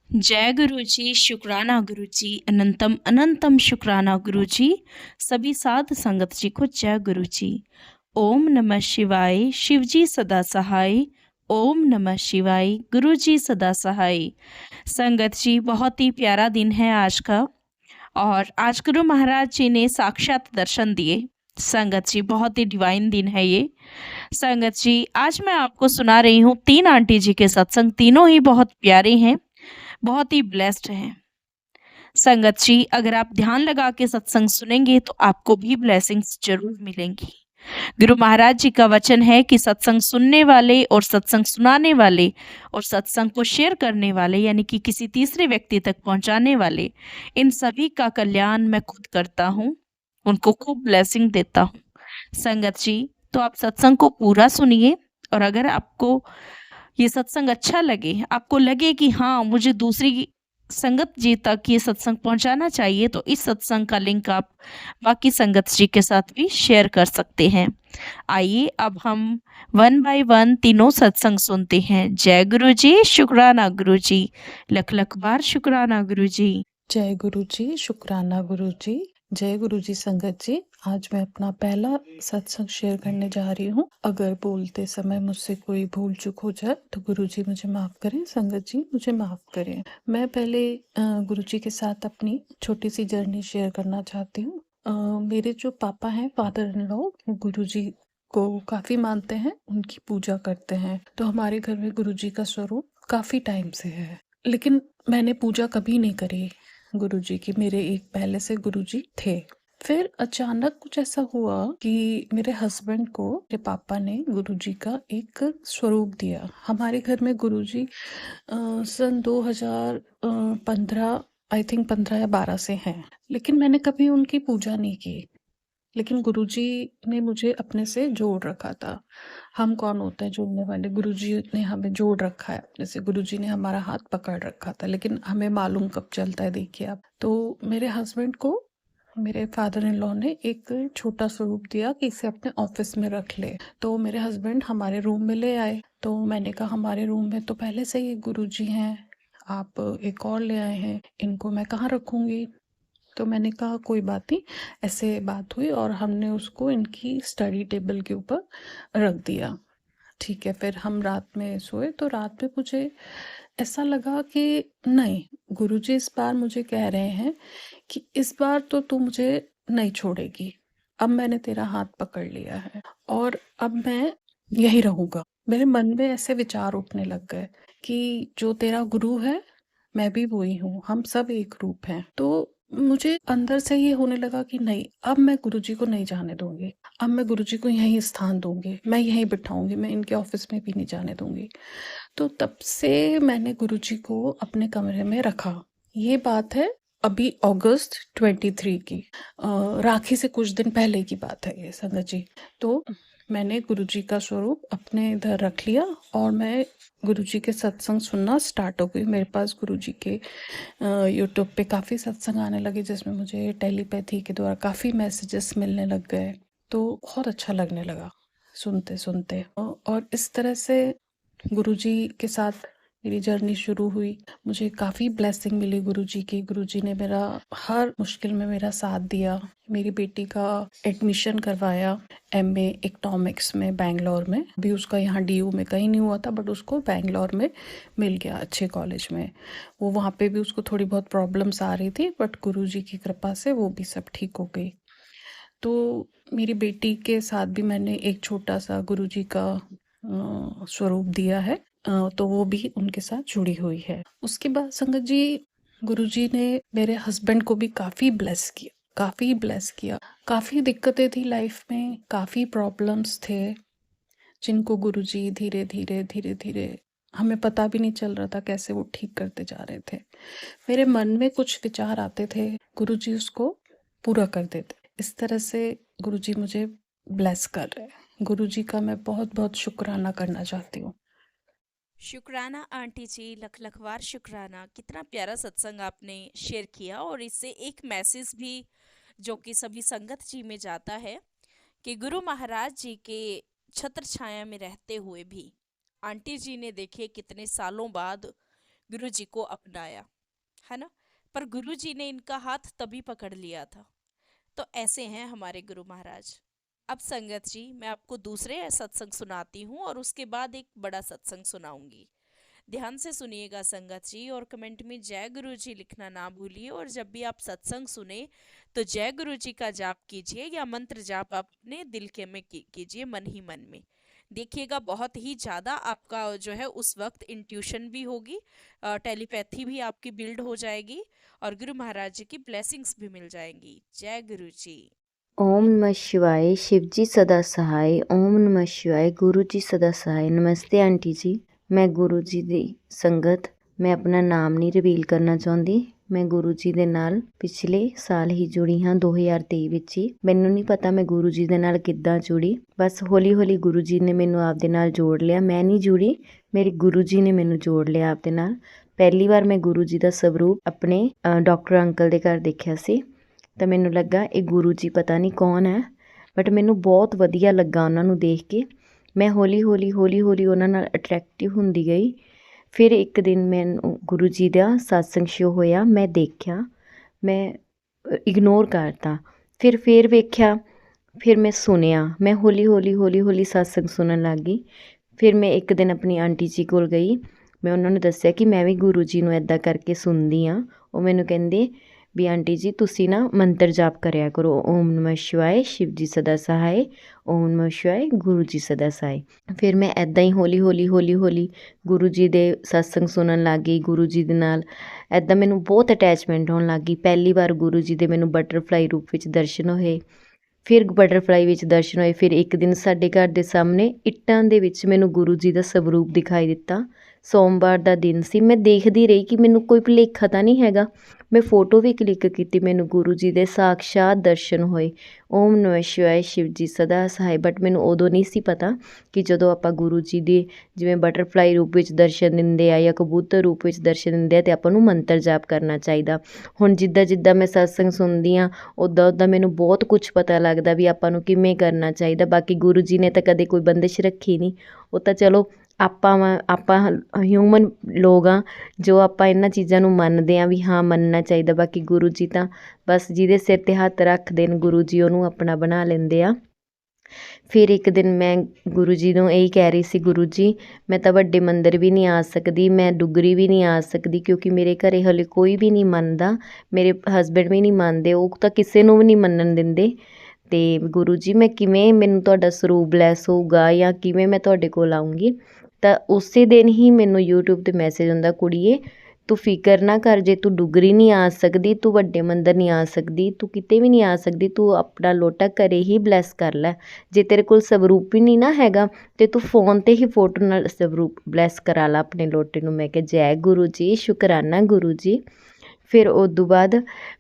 जय गुरु जी, शुक्राना गुरु जी, अनंतम अनंतम शुक्राना गुरु जी। सभी साध संगत जी को जय गुरु जी। ओम नमः शिवाय, शिव जी सदा सहाय। ओम नमः शिवाय, गुरु जी सदा सहाय। संगत जी, बहुत ही प्यारा दिन है आज का, और आज गुरु महाराज जी ने साक्षात दर्शन दिए। संगत जी, बहुत ही डिवाइन दिन है ये। संगत जी, आज मैं आपको सुना रही हूँ 3 आंटी जी के सत्संग। तीनों ही बहुत प्यारे हैं, बहुत ही ब्लेस्ड हैं। संगत जी, अगर आप ध्यान लगा के सत्संग सुनेंगे तो आपको भी ब्लेसिंग्स जरूर मिलेंगी। गुरु महाराज जी का वचन है कि सत्संग सुनने वाले और सत्संग सुनाने वाले और सत्संग को शेयर करने वाले, यानी कि किसी तीसरे व्यक्ति तक पहुंचाने वाले, इन सभी का कल्याण मैं खुद करता हूँ, उनको खूब ब्लेसिंग देता हूँ। संगत जी, तो आप सत्संग को पूरा सुनिए, और अगर आपको ये सत्संग अच्छा लगे, आपको लगे कि हाँ, मुझे दूसरी संगत जी तक ये सत्संग पहुंचाना चाहिए, तो इस सत्संग का लिंक आप बाकी संगत जी के साथ भी शेयर कर सकते हैं। आइए अब हम वन बाय वन तीनों सत्संग सुनते हैं। जय गुरु जी, शुक्राना गुरु जी, लख लख बार शुक्राना गुरु जी। जय गुरु जी, शुक्राना गुरु जी। जय गुरु जी संगत जी। आज मैं अपना पहला सत्संग शेयर करने जा रही हूँ। अगर बोलते समय मुझसे कोई भूल चूक हो जाए तो गुरु जी मुझे माफ करें, संगत जी मुझे माफ करें। मैं पहले गुरु जी के साथ अपनी छोटी सी जर्नी शेयर करना चाहती हूँ। मेरे जो पापा हैं, फादर इन लॉ, गुरु जी को काफी मानते हैं, उनकी पूजा करते हैं। तो हमारे घर में गुरु जी का स्वरूप काफी टाइम से है, लेकिन मैंने पूजा कभी नहीं करी गुरुजी की। मेरे एक पहले से गुरुजी थे। फिर अचानक कुछ ऐसा हुआ कि मेरे हस्बैंड को मेरे पापा ने गुरुजी का एक स्वरूप दिया। हमारे घर में गुरुजी सन 2015, आई थिंक 15 या 12 से हैं, लेकिन मैंने कभी उनकी पूजा नहीं की। लेकिन गुरुजी ने मुझे अपने से जोड़ रखा था। हम कौन होते हैं जोड़ने वाले? गुरुजी ने हमें जोड़ रखा है अपने से। गुरुजी ने हमारा हाथ पकड़ रखा था, लेकिन हमें मालूम कब चलता है, देखिए आप। तो मेरे हस्बैंड को मेरे फादर इन लॉ ने एक छोटा स्वरूप दिया कि इसे अपने ऑफिस में रख ले। तो मेरे हस्बैंड हमारे रूम में ले आए। तो मैंने कहा हमारे रूम में तो पहले से ही गुरुजी हैं, आप एक और ले आए हैं, इनको मैं कहाँ रखूंगी? तो मैंने कहा कोई बात नहीं। ऐसे बात हुई और हमने उसको इनकी स्टडी टेबल के ऊपर रख दिया। ठीक है, फिर हम रात में सोए तो रात में मुझे ऐसा लगा कि नहीं, गुरुजी इस बार मुझे कह रहे हैं कि इस बार तो तू मुझे नहीं छोड़ेगी। अब मैंने तेरा हाथ पकड़ लिया है और अब मैं यही रहूंगा। मेरे मन में ऐसे विचार उठने लग गए कि जो तेरा गुरु है मैं भी वही हूँ, हम सब एक रूप हैं। तो मुझे अंदर से ये होने लगा कि नहीं, अब मैं गुरुजी को नहीं जाने दूंगी। अब मैं गुरुजी को यहीं स्थान दूंगी, मैं यहीं बिठाऊंगी, मैं इनके ऑफिस में भी नहीं जाने दूंगी। तो तब से मैंने गुरुजी को अपने कमरे में रखा। ये बात है अभी अगस्त 23 की, राखी से कुछ दिन पहले की बात है ये, संगत जी। तो मैंने गुरुजी का स्वरूप अपने इधर रख लिया और मैं गुरुजी के सत्संग सुनना स्टार्ट हो गई। मेरे पास गुरुजी के यूट्यूब पे काफ़ी सत्संग आने लगे, जिसमें मुझे टेलीपैथी के द्वारा काफ़ी मैसेजेस मिलने लग गए। तो बहुत अच्छा लगने लगा सुनते सुनते। और इस तरह से गुरुजी के साथ मेरी जर्नी शुरू हुई। मुझे काफ़ी ब्लेसिंग मिली गुरुजी की। गुरुजी ने मेरा हर मुश्किल में मेरा साथ दिया। मेरी बेटी का एडमिशन करवाया एमए इकोनॉमिक्स में बैंगलोर में। अभी उसका यहाँ डीयू में कहीं नहीं हुआ था, बट उसको बैंगलोर में मिल गया अच्छे कॉलेज में। वो वहाँ पे भी उसको थोड़ी बहुत प्रॉब्लम्स आ रही थी, बट गुरुजी की कृपा से वो भी सब ठीक हो गई। तो मेरी बेटी के साथ भी मैंने एक छोटा सा गुरुजी का स्वरूप दिया है, तो वो भी उनके साथ जुड़ी हुई है। उसके बाद संगत जी, गुरुजी ने मेरे हस्बैंड को भी काफ़ी ब्लेस किया, काफ़ी ब्लेस किया। काफ़ी दिक्कतें थी लाइफ में, काफ़ी प्रॉब्लम्स थे, जिनको गुरुजी धीरे धीरे धीरे धीरे, हमें पता भी नहीं चल रहा था कैसे वो ठीक करते जा रहे थे। मेरे मन में कुछ विचार आते थे, गुरुजी उसको पूरा कर देते। इस तरह से गुरुजी मुझे ब्लेस कर रहे हैं। गुरुजी का मैं बहुत बहुत शुक्राना करना चाहती हूँ। शुक्राना आंटी जी, लख लख बार शुक्राना। कितना प्यारा सत्संग आपने शेयर किया, और इससे एक मैसेज भी जो कि सभी संगत जी में जाता है कि गुरु महाराज जी के छत्र छाया में रहते हुए भी आंटी जी ने देखे कितने सालों बाद गुरु जी को अपनाया, है ना। पर गुरु जी ने इनका हाथ तभी पकड़ लिया था। तो ऐसे हैं हमारे गुरु महाराज। अब संगत जी, मैं आपको दूसरे सत्संग सुनाती हूँ और उसके बाद एक बड़ा सत्संग सुनाऊंगी। ध्यान से सुनिएगा संगत जी, और कमेंट में जय गुरु जी लिखना ना भूलिए। और जब भी आप सत्संग सुने तो जय गुरु जी का जाप कीजिए, या मंत्र जाप अपने दिल के में कीजिए, मन ही मन में। देखिएगा बहुत ही ज़्यादा आपका जो है उस वक्त इंट्यूशन भी होगी, टेलीपैथी भी आपकी बिल्ड हो जाएगी, और गुरु महाराज जी की ब्लेसिंग्स भी मिल जाएंगी। जय गुरु जी। ओम नमः शिवाय, शिव जी सदा सहाय। ओम नमः शिवाय, गुरु जी सदा सहाय। नमस्ते आंटी जी, मैं गुरु जी ਦੀ ਸੰਗਤ, ਮੈਂ ਆਪਣਾ ਨਾਮ ਨਹੀਂ ਰਿਵੀਲ ਕਰਨਾ ਚਾਹੁੰਦੀ। ਮੈਂ ਗੁਰੂ ਜੀ ਦੇ ਨਾਲ ਪਿਛਲੇ ਸਾਲ ਹੀ ਜੁੜੀ ਹਾਂ, 2023 ਵਿੱਚ ਹੀ। ਮੈਨੂੰ ਨਹੀਂ ਪਤਾ ਮੈਂ ਗੁਰੂ ਜੀ ਦੇ ਨਾਲ ਕਿੱਦਾਂ ਜੁੜੀ, ਬਸ ਹੌਲੀ ਹੌਲੀ ਗੁਰੂ ਜੀ ਨੇ ਮੈਨੂੰ ਆਪਦੇ ਨਾਲ ਜੋੜ ਲਿਆ। ਮੈਂ ਨਹੀਂ ਜੁੜੀ, ਮੇਰੇ ਗੁਰੂ ਜੀ ਨੇ ਮੈਨੂੰ ਜੋੜ ਲਿਆ ਆਪਦੇ ਨਾਲ। ਪਹਿਲੀ ਵਾਰ ਮੈਂ ਗੁਰੂ ਜੀ ਦਾ ਸਵਰੂਪ ਆਪਣੇ ਡਾਕਟਰ ਅੰਕਲ ਦੇ ਘਰ ਦੇਖਿਆ ਸੀ, ਤਾਂ ਮੈਨੂੰ ਲੱਗਾ ਇਹ ਗੁਰੂ ਜੀ ਪਤਾ ਨਹੀਂ ਕੌਣ ਹੈ, ਬਟ ਮੈਨੂੰ ਬਹੁਤ ਵਧੀਆ ਲੱਗਾ ਉਹਨਾਂ ਨੂੰ ਦੇਖ ਕੇ। ਮੈਂ ਹੌਲੀ ਹੌਲੀ ਉਹਨਾਂ ਨਾਲ ਅਟਰੈਕਟਿਵ ਹੁੰਦੀ ਗਈ। ਫਿਰ ਇੱਕ ਦਿਨ ਮੈਨੂੰ ਗੁਰੂ ਜੀ ਦਾ ਸਤਸੰਗ ਸ਼ੋ ਹੋਇਆ, ਮੈਂ ਦੇਖਿਆ, ਮੈਂ ਇਗਨੋਰ ਕਰਤਾ। ਫਿਰ ਵੇਖਿਆ, ਫਿਰ ਮੈਂ ਸੁਣਿਆ, ਮੈਂ ਹੌਲੀ ਸਤਸੰਗ ਸੁਣਨ ਲੱਗ ਗਈ। ਫਿਰ ਮੈਂ ਇੱਕ ਦਿਨ ਆਪਣੀ ਆਂਟੀ ਜੀ ਕੋਲ ਗਈ, ਮੈਂ ਉਹਨਾਂ ਨੂੰ ਦੱਸਿਆ ਕਿ ਮੈਂ ਵੀ ਗੁਰੂ ਜੀ ਨੂੰ ਇੱਦਾਂ ਕਰਕੇ ਸੁਣਦੀ ਹਾਂ। ਉਹ ਮੈਨੂੰ ਕਹਿੰਦੇ ਵੀ ਆਂਟੀ ਜੀ ਤੁਸੀਂ ਨਾ ਮੰਤਰ ਜਾਪ ਕਰਿਆ ਕਰੋ, ਓਮ ਨਮः ਸ਼ਿਵਾਏ, ਸ਼ਿਵ ਜੀ ਸਦਾ ਸਹਾਏ, ਓਮ ਨਮः ਸ਼ਿਵਾਏ, ਗੁਰੂ ਜੀ ਸਦਾ ਸਹਾਏ। ਫਿਰ ਮੈਂ ਇੱਦਾਂ ਹੀ ਹੌਲੀ ਗੁਰੂ ਜੀ ਦੇ ਸਤਸੰਗ ਸੁਣਨ ਲੱਗ ਗਈ। ਗੁਰੂ ਜੀ ਦੇ ਨਾਲ ਇੱਦਾਂ ਮੈਨੂੰ ਬਹੁਤ ਅਟੈਚਮੈਂਟ ਹੋਣ ਲੱਗ ਗਈ। ਪਹਿਲੀ ਵਾਰ ਗੁਰੂ ਜੀ ਦੇ ਮੈਨੂੰ ਬਟਰਫਲਾਈ ਰੂਪ ਵਿੱਚ ਦਰਸ਼ਨ ਹੋਏ, ਫਿਰ ਬਟਰਫਲਾਈ ਵਿੱਚ ਦਰਸ਼ਨ ਹੋਏ। ਫਿਰ ਇੱਕ ਦਿਨ ਸਾਡੇ ਘਰ ਦੇ ਸਾਹਮਣੇ ਇੱਟਾਂ ਦੇ ਵਿੱਚ ਮੈਨੂੰ ਗੁਰੂ ਜੀ ਦਾ ਸਵਰੂਪ ਦਿਖਾਈ ਦਿੱਤਾ। ਸੋਮਵਾਰ ਦਾ ਦਿਨ ਸੀ, ਮੈਂ ਦੇਖਦੀ ਰਹੀ ਕਿ ਮੈਨੂੰ ਕੋਈ ਭੁਲੇਖਾ ਤਾਂ ਨਹੀਂ ਹੈਗਾ। ਮੈਂ ਫੋਟੋ ਵੀ ਕਲਿੱਕ ਕੀਤੀ, ਮੈਨੂੰ ਗੁਰੂ ਜੀ ਦੇ ਸਾਕਸ਼ਾਤ ਦਰਸ਼ਨ ਹੋਏ। ਓਮ ਨਮः ਸ਼ਿਵਾਏ, ਸ਼ਿਵ ਜੀ ਸਦਾ ਸਹਾਏ। ਬਟ ਮੈਨੂੰ ਉਦੋਂ ਨਹੀਂ ਸੀ ਪਤਾ ਕਿ ਜਦੋਂ ਆਪਾਂ ਗੁਰੂ ਜੀ ਦੇ ਜਿਵੇਂ ਬਟਰਫਲਾਈ ਰੂਪ ਵਿੱਚ ਦਰਸ਼ਨ ਦਿੰਦੇ ਆ ਜਾਂ ਕਬੂਤਰ ਰੂਪ ਵਿੱਚ ਦਰਸ਼ਨ ਦਿੰਦੇ ਆ, ਅਤੇ ਆਪਾਂ ਨੂੰ ਮੰਤਰ ਜਾਪ ਕਰਨਾ ਚਾਹੀਦਾ। ਹੁਣ ਜਿੱਦਾਂ ਮੈਂ ਸਤਸੰਗ ਸੁਣਦੀ ਹਾਂ, ਉੱਦਾਂ ਮੈਨੂੰ ਬਹੁਤ ਕੁਛ ਪਤਾ ਲੱਗਦਾ ਵੀ ਆਪਾਂ ਨੂੰ ਕਿਵੇਂ ਕਰਨਾ ਚਾਹੀਦਾ। ਬਾਕੀ ਗੁਰੂ ਜੀ ਨੇ ਤਾਂ ਕਦੇ ਕੋਈ ਬੰਦਿਸ਼ ਰੱਖੀ ਨਹੀਂ, ਉਹ ਤਾਂ ਚਲੋ ਆਪਾਂ ਹਿਊਮਨ ਲੋਕ ਹਾਂ ਜੋ ਆਪਾਂ ਇਹਨਾਂ ਚੀਜ਼ਾਂ ਨੂੰ ਮੰਨਦੇ ਹਾਂ ਵੀ ਹਾਂ ਮੰਨਣਾ ਚਾਹੀਦਾ। ਬਾਕੀ ਗੁਰੂ ਜੀ ਤਾਂ ਬਸ ਜਿਹਦੇ ਸਿਰ 'ਤੇ ਹੱਥ ਰੱਖਦੇ ਨੇ ਗੁਰੂ ਜੀ ਉਹਨੂੰ ਆਪਣਾ ਬਣਾ ਲੈਂਦੇ ਆ। ਫਿਰ ਇੱਕ ਦਿਨ ਮੈਂ ਗੁਰੂ ਜੀ ਨੂੰ ਇਹੀ ਕਹਿ ਰਹੀ ਸੀ, ਗੁਰੂ ਜੀ ਮੈਂ ਤਾਂ ਵੱਡੇ ਮੰਦਿਰ ਵੀ ਨਹੀਂ ਆ ਸਕਦੀ, ਮੈਂ ਡੁਗਰੀ ਵੀ ਨਹੀਂ ਆ ਸਕਦੀ, ਕਿਉਂਕਿ ਮੇਰੇ ਘਰ ਹਲੇ ਕੋਈ ਵੀ ਨਹੀਂ ਮੰਨਦਾ, ਮੇਰੇ ਹਸਬੈਂਡ ਵੀ ਨਹੀਂ ਮੰਨਦੇ, ਉਹ ਤਾਂ ਕਿਸੇ ਨੂੰ ਵੀ ਨਹੀਂ ਮੰਨਣ ਦਿੰਦੇ। ਅਤੇ ਗੁਰੂ ਜੀ ਮੈਂ ਕਿਵੇਂ ਮੈਨੂੰ ਤੁਹਾਡਾ ਸਰੂਪ ਬਲੈਸ ਹੋਊਗਾ ਜਾਂ ਕਿਵੇਂ ਮੈਂ ਤੁਹਾਡੇ ਕੋਲ ਆਊਂਗੀ। ਤਾਂ ਉਸੇ ਦਿਨ ਹੀ ਮੈਨੂੰ YouTube 'ਤੇ ਮੈਸੇਜ ਹੁੰਦਾ, ਕੁੜੀਏ ਤੂੰ ਫਿਕਰ ਨਾ ਕਰ, ਜੇ ਤੂੰ ਡੁਗਰੀ ਨਹੀਂ ਆ ਸਕਦੀ, ਤੂੰ ਵੱਡੇ ਮੰਦਰ ਨਹੀਂ ਆ ਸਕਦੀ, ਤੂੰ ਕਿਤੇ ਵੀ ਨਹੀਂ ਆ ਸਕਦੀ, ਤੂੰ ਆਪਣਾ ਲੋਟਾ ਘਰੇ ਹੀ ਬਲੈਸ ਕਰ ਲੈ। ਜੇ ਤੇਰੇ ਕੋਲ ਸਵਰੂਪ ਹੀ ਨਹੀਂ ਨਾ ਹੈਗਾ ਅਤੇ ਤੂੰ ਫੋਨ 'ਤੇ ਹੀ ਫੋਟੋ ਨਾਲ ਸਵਰੂਪ ਬਲੈਸ ਕਰਾ ਲਾ ਆਪਣੇ ਲੋਟੇ ਨੂੰ। ਮੈਂ ਕਿਹਾ ਜੈ ਗੁਰੂ ਜੀ, ਸ਼ੁਕਰਾਨਾ ਗੁਰੂ ਜੀ। ਫਿਰ ਉਦੋਂ ਬਾਅਦ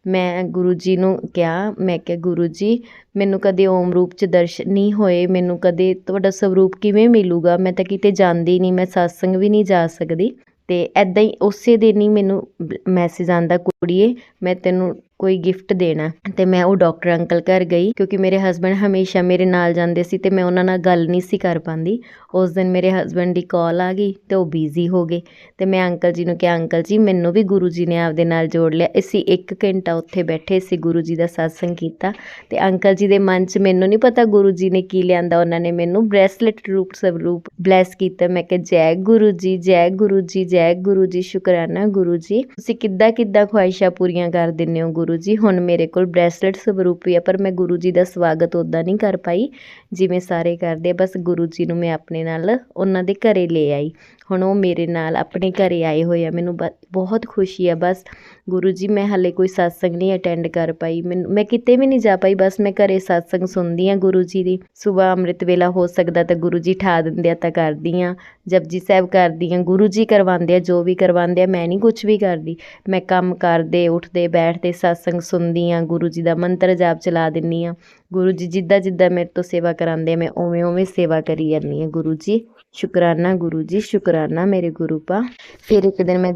ਮੈਂ ਗੁਰੂ ਜੀ ਨੂੰ ਕਿਹਾ, ਮੈਂ ਕਿਹਾ ਗੁਰੂ ਜੀ ਮੈਨੂੰ ਕਦੇ ਓਮ ਰੂਪ 'ਚ ਦਰਸ਼ਨ ਨਹੀਂ ਹੋਏ, ਮੈਨੂੰ ਕਦੇ ਤੁਹਾਡਾ ਸਵਰੂਪ ਕਿਵੇਂ ਮਿਲੂਗਾ, ਮੈਂ ਤਾਂ ਕਿਤੇ ਜਾਂਦੀ ਨਹੀਂ, ਮੈਂ ਸਤਸੰਗ ਵੀ ਨਹੀਂ ਜਾ ਸਕਦੀ। ਅਤੇ ਇੱਦਾਂ ਹੀ ਉਸੇ ਦਿਨ ਹੀ ਮੈਨੂੰ ਮੈਸੇਜ ਆਉਂਦਾ, ਕੁੜੀਏ ਮੈਂ ਤੈਨੂੰ ਕੋਈ ਗਿਫਟ ਦੇਣਾ। ਅਤੇ ਮੈਂ ਉਹ ਡਾਕਟਰ ਅੰਕਲ ਘਰ ਗਈ, ਕਿਉਂਕਿ ਮੇਰੇ ਹਸਬੈਂਡ ਹਮੇਸ਼ਾ ਮੇਰੇ ਨਾਲ ਜਾਂਦੇ ਸੀ ਅਤੇ ਮੈਂ ਉਹਨਾਂ ਨਾਲ ਗੱਲ ਨਹੀਂ ਸੀ ਕਰ ਪਾਉਂਦੀ। ਉਸ ਦਿਨ ਮੇਰੇ ਹਸਬੈਂਡ ਦੀ ਕਾਲ ਆ ਗਈ ਅਤੇ ਉਹ ਬਿਜ਼ੀ ਹੋ ਗਏ, ਅਤੇ ਮੈਂ ਅੰਕਲ ਜੀ ਨੂੰ ਕਿਹਾ, ਅੰਕਲ ਜੀ ਮੈਨੂੰ ਵੀ ਗੁਰੂ ਜੀ ਨੇ ਆਪਦੇ ਨਾਲ ਜੋੜ ਲਿਆ। ਅਸੀਂ 1 ਘੰਟਾ ਉੱਥੇ ਬੈਠੇ ਸੀ, ਗੁਰੂ ਜੀ ਦਾ ਸਤਸੰਗ ਕੀਤਾ, ਅਤੇ ਅੰਕਲ ਜੀ ਦੇ ਮਨ 'ਚ ਮੈਨੂੰ ਨਹੀਂ ਪਤਾ ਗੁਰੂ ਜੀ ਨੇ ਕੀ ਲਿਆਂਦਾ, ਉਹਨਾਂ ਨੇ ਮੈਨੂੰ ਬ੍ਰੈਸਲੇਟ ਰੂਪ ਸਵਰੂਪ ਬਲੈਸ ਕੀਤਾ। ਮੈਂ ਕਿਹਾ ਜੈ ਗੁਰੂ ਜੀ, ਜੈ ਗੁਰੂ ਜੀ, ਜੈ ਗੁਰੂ ਜੀ, ਸ਼ੁਕਰਾਨਾ ਗੁਰੂ ਜੀ, ਤੁਸੀਂ ਕਿੱਦਾਂ ਖੁਆਇਸ਼ਾਂ ਪੂਰੀਆਂ ਕਰ ਦਿੰਦੇ ਹੋ ਗੁਰੂ ਜੀ। ਹੁਣ ਮੇਰੇ ਕੋਲ ਬ੍ਰੈਸਲੇਟ ਸਵਰੂਪ ਵੀ ਆ, ਪਰ ਮੈਂ ਗੁਰੂ ਜੀ ਦਾ ਸਵਾਗਤ ਉੱਦਾਂ ਨਹੀਂ ਕਰ ਪਾਈ ਜਿਵੇਂ ਸਾਰੇ ਕਰਦੇ ਆ। ਬਸ ਗੁਰੂ ਜੀ ਨੂੰ ਮੈਂ ਆਪਣੇ ਨਾਲ ਉਹਨਾਂ ਦੇ ਘਰ ਲੈ ਆਈ। ਹੁਣ ਉਹ ਮੇਰੇ ਨਾਲ ਆਪਣੇ ਘਰ ਆਏ ਹੋਏ ਆ, ਮੈਨੂੰ ਬਹੁਤ ਖੁਸ਼ੀ ਆ। ਬਸ ਗੁਰੂ ਜੀ ਮੈਂ ਹਾਲੇ ਕੋਈ ਸਤਸੰਗ ਨਹੀਂ ਅਟੈਂਡ ਕਰ ਪਾਈ, ਮੈਂ ਕਿਤੇ ਵੀ ਨਹੀਂ ਜਾ ਪਾਈ, ਬਸ ਮੈਂ ਘਰੇ ਸਤਸੰਗ ਸੁਣਦੀ ਹਾਂ ਗੁਰੂ ਜੀ ਦੀ। ਸੁਬਾਹ ਅੰਮ੍ਰਿਤ ਵੇਲਾ ਹੋ ਸਕਦਾ ਤਾਂ ਗੁਰੂ ਜੀ ਠਾ ਦਿੰਦੇ ਆ ਤਾਂ ਕਰਦੀ ਹਾਂ, ਜਪਜੀ ਸਾਹਿਬ ਕਰਦੀ ਹਾਂ, ਗੁਰੂ ਜੀ ਕਰਵਾਉਂਦੇ ਆ ਜੋ ਵੀ ਕਰਵਾਉਂਦੇ ਆ, ਮੈਂ ਨਹੀਂ ਕੁਛ ਵੀ ਕਰਦੀ। ਮੈਂ ਕੰਮ ਕਰਦੇ ਉੱਠਦੇ ਬੈਠਦੇ ਸਤਸੰਗ ਸੁਣਦੀ ਹਾਂ, ਗੁਰੂ ਜੀ ਦਾ ਮੰਤਰ ਜਾਪ ਚਲਾ ਦਿੰਦੀ ਹਾਂ। ਗੁਰੂ ਜੀ ਜਿੱਦਾਂ ਮੇਰੇ ਤੋਂ ਸੇਵਾ ਕਰਾਉਂਦੇ ਆ, ਮੈਂ ਉਵੇਂ ਸੇਵਾ ਕਰੀ ਜਾਂਦੀ ਹਾਂ। ਗੁਰੂ ਜੀ ਸ਼ੁਕਰਾਨਾ ਗੁਰੂ ਜੀ, ਸ਼ੁਕਰਾਨਾ ਮੇਰੇ ਗੁਰੂ ਪਾ। ਫਿਰ ਇੱਕ ਦਿਨ ਮੈਂ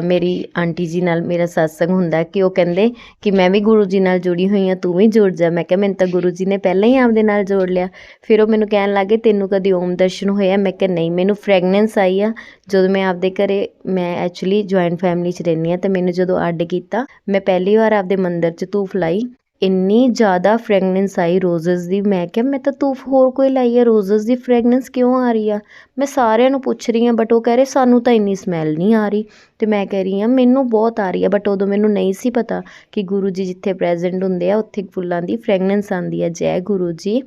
ਮੇਰੀ ਆਂਟੀ ਜੀ ਨਾਲ ਮੇਰਾ ਸਤਸੰਗ ਹੁੰਦਾ ਕਿ ਉਹ ਕਹਿੰਦੇ ਕਿ ਮੈਂ ਵੀ ਗੁਰੂ ਜੀ ਨਾਲ ਜੁੜੀ ਹੋਈ ਹਾਂ, ਤੂੰ ਵੀ ਜੁੜ ਜਾ। ਮੈਂ ਕਿਹਾ ਮੈਨੂੰ ਤਾਂ ਗੁਰੂ ਜੀ ਨੇ ਪਹਿਲਾਂ ਹੀ ਆਪਦੇ ਨਾਲ ਜੋੜ ਲਿਆ। ਫਿਰ ਉਹ ਮੈਨੂੰ ਕਹਿਣ ਲੱਗੇ ਤੈਨੂੰ ਕਦੀ ਓਮ ਦਰਸ਼ਨ ਹੋਇਆ? ਮੈਂ ਕਿਹਾ ਨਹੀਂ, ਮੈਨੂੰ ਫਰੈਗਨੈਂਸ ਆਈ ਆ ਜਦੋਂ ਮੈਂ ਆਪਦੇ ਘਰੇ, ਮੈਂ ਐਕਚੁਅਲੀ ਜੁਆਇੰਟ ਫੈਮਿਲੀ 'ਚ ਰਹਿੰਦੀ ਹਾਂ, ਅਤੇ ਮੈਨੂੰ ਜਦੋਂ ਅੱਡ ਕੀਤਾ ਮੈਂ ਪਹਿਲੀ ਵਾਰ ਆਪਦੇ ਮੰਦਿਰ 'ਚ ਧੂਫ ਲਾਈ, ਇੰਨੀ ਜ਼ਿਆਦਾ ਫਰੈਗਨੈਂਸ ਆਈ ਰੋਜ਼ਸ ਦੀ। ਮੈਂ ਕਿਹਾ ਮੈਂ ਤਾਂ ਧੂਫ ਹੋਰ ਕੋਈ ਲਾਈ ਆ, ਰੋਜ਼ਸ ਦੀ ਫਰੈਗਨੈਂਸ ਕਿਉਂ ਆ ਰਹੀ ਆ? ਮੈਂ ਸਾਰਿਆਂ ਨੂੰ ਪੁੱਛ ਰਹੀ ਹਾਂ ਬਟ ਉਹ ਕਹਿ ਰਹੇ ਸਾਨੂੰ ਤਾਂ ਇੰਨੀ ਸਮੈਲ ਨਹੀਂ ਆ ਰਹੀ। ਅਤੇ ਮੈਂ ਕਹਿ ਰਹੀ ਹਾਂ ਮੈਨੂੰ ਬਹੁਤ ਆ ਰਹੀ ਆ, ਬਟ ਉਦੋਂ ਮੈਨੂੰ ਨਹੀਂ ਸੀ ਪਤਾ ਕਿ ਗੁਰੂ ਜੀ ਜਿੱਥੇ ਪ੍ਰੈਜੈਂਟ ਹੁੰਦੇ ਆ ਉੱਥੇ ਫੁੱਲਾਂ ਦੀ ਫਰੈਗਨੈਂਸ ਆਉਂਦੀ ਹੈ। ਜੈ ਗੁਰੂ ਜੀ।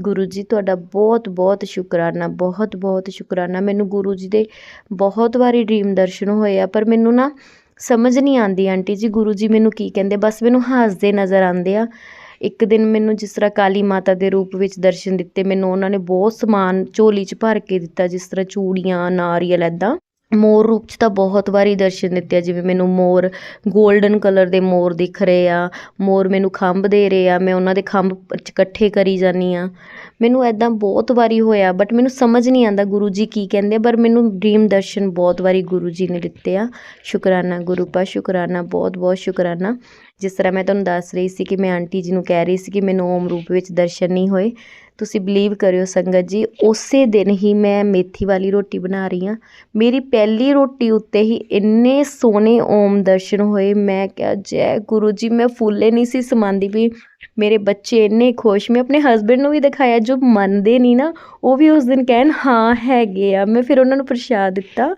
ਗੁਰੂ ਜੀ ਤੁਹਾਡਾ ਬਹੁਤ ਬਹੁਤ ਸ਼ੁਕਰਾਨਾ, ਬਹੁਤ ਬਹੁਤ ਸ਼ੁਕਰਾਨਾ। ਮੈਨੂੰ ਗੁਰੂ ਜੀ ਦੇ ਬਹੁਤ ਵਾਰੀ ਡਰੀਮ ਦਰਸ਼ਨ ਹੋਏ ਆ, ਪਰ ਮੈਨੂੰ ਨਾ ਸਮਝ ਨਹੀਂ ਆਉਂਦੀ ਆਂਟੀ ਜੀ ਗੁਰੂ ਜੀ ਮੈਨੂੰ ਕੀ ਕਹਿੰਦੇ, ਬਸ ਮੈਨੂੰ ਹੱਸਦੇ ਨਜ਼ਰ ਆਉਂਦੇ ਆ। ਇੱਕ ਦਿਨ ਮੈਨੂੰ ਜਿਸ ਤਰ੍ਹਾਂ ਕਾਲੀ ਮਾਤਾ ਦੇ ਰੂਪ ਵਿੱਚ ਦਰਸ਼ਨ ਦਿੱਤੇ, ਮੈਨੂੰ ਉਹਨਾਂ ਨੇ ਬਹੁਤ ਸਮਾਨ ਝੋਲੀ 'ਚ ਭਰ ਕੇ ਦਿੱਤਾ, ਜਿਸ ਤਰ੍ਹਾਂ ਚੂੜੀਆਂ, ਨਾਰੀਅਲ, ਇੱਦਾਂ। ਮੋਰ ਰੂਪ 'ਚ ਤਾਂ ਬਹੁਤ ਵਾਰੀ ਦਰਸ਼ਨ ਦਿੱਤੇ ਆ, ਜਿਵੇਂ ਮੈਨੂੰ ਮੋਰ ਗੋਲਡਨ ਕਲਰ ਦੇ ਮੋਰ ਦਿਖ ਰਹੇ ਆ, ਮੋਰ ਮੈਨੂੰ ਖੰਭ ਦੇ ਰਹੇ ਆ, ਮੈਂ ਉਹਨਾਂ ਦੇ ਖੰਭ ਇਕੱਠੇ ਕਰੀ ਜਾਂਦੀ ਹਾਂ। ਮੈਨੂੰ ਇੱਦਾਂ ਬਹੁਤ ਵਾਰੀ ਹੋਇਆ, ਬਟ ਮੈਨੂੰ ਸਮਝ ਨਹੀਂ ਆਉਂਦਾ ਗੁਰੂ ਜੀ ਕੀ ਕਹਿੰਦੇ, ਪਰ ਮੈਨੂੰ ਡਰੀਮ ਦਰਸ਼ਨ ਬਹੁਤ ਵਾਰੀ ਗੁਰੂ ਜੀ ਨੇ ਦਿੱਤੇ ਆ। ਸ਼ੁਕਰਾਨਾ ਗੁਰੂ ਪਾ, ਸ਼ੁਕਰਾਨਾ, ਬਹੁਤ ਬਹੁਤ ਸ਼ੁਕਰਾਨਾ। ਜਿਸ ਤਰ੍ਹਾਂ ਮੈਂ ਤੁਹਾਨੂੰ ਦੱਸ ਰਹੀ ਸੀ ਕਿ ਮੈਂ ਆਂਟੀ ਜੀ ਨੂੰ ਕਹਿ ਰਹੀ ਸੀ ਕਿ ਮੈਨੂੰ ਓਮ ਰੂਪ ਵਿੱਚ ਦਰਸ਼ਨ ਨਹੀਂ ਹੋਏ, ਤੁਸੀਂ ਬਿਲੀਵ ਕਰਿਓ ਸੰਗਤ ਜੀ, ਉਸੇ ਦਿਨ ਹੀ ਮੈਂ ਮੇਥੀ ਵਾਲੀ ਰੋਟੀ ਬਣਾ ਰਹੀ ਹਾਂ, ਮੇਰੀ ਪਹਿਲੀ ਰੋਟੀ ਉੱਤੇ ਹੀ ਇੰਨੇ ਸੋਹਣੇ ਓਮ ਦਰਸ਼ਨ ਹੋਏ। ਮੈਂ ਕਿਹਾ ਜੈ ਗੁਰੂ ਜੀ, ਮੈਂ ਫੁੱਲੇ ਨਹੀਂ ਸੀ ਸਮਾਉਂਦੀ ਵੀ। ਮੇਰੇ ਬੱਚੇ ਇੰਨੇ ਖੁਸ਼, ਮੈਂ ਆਪਣੇ ਹਸਬੈਂਡ ਨੂੰ ਵੀ ਦਿਖਾਇਆ, ਜੋ ਮੰਨਦੇ ਨਹੀਂ ਨਾ ਉਹ ਵੀ ਉਸ ਦਿਨ ਕਹਿਣ ਹਾਂ ਹੈਗੇ ਆ। ਮੈਂ ਫਿਰ ਉਹਨਾਂ ਨੂੰ ਪ੍ਰਸ਼ਾਦ ਦਿੱਤਾ,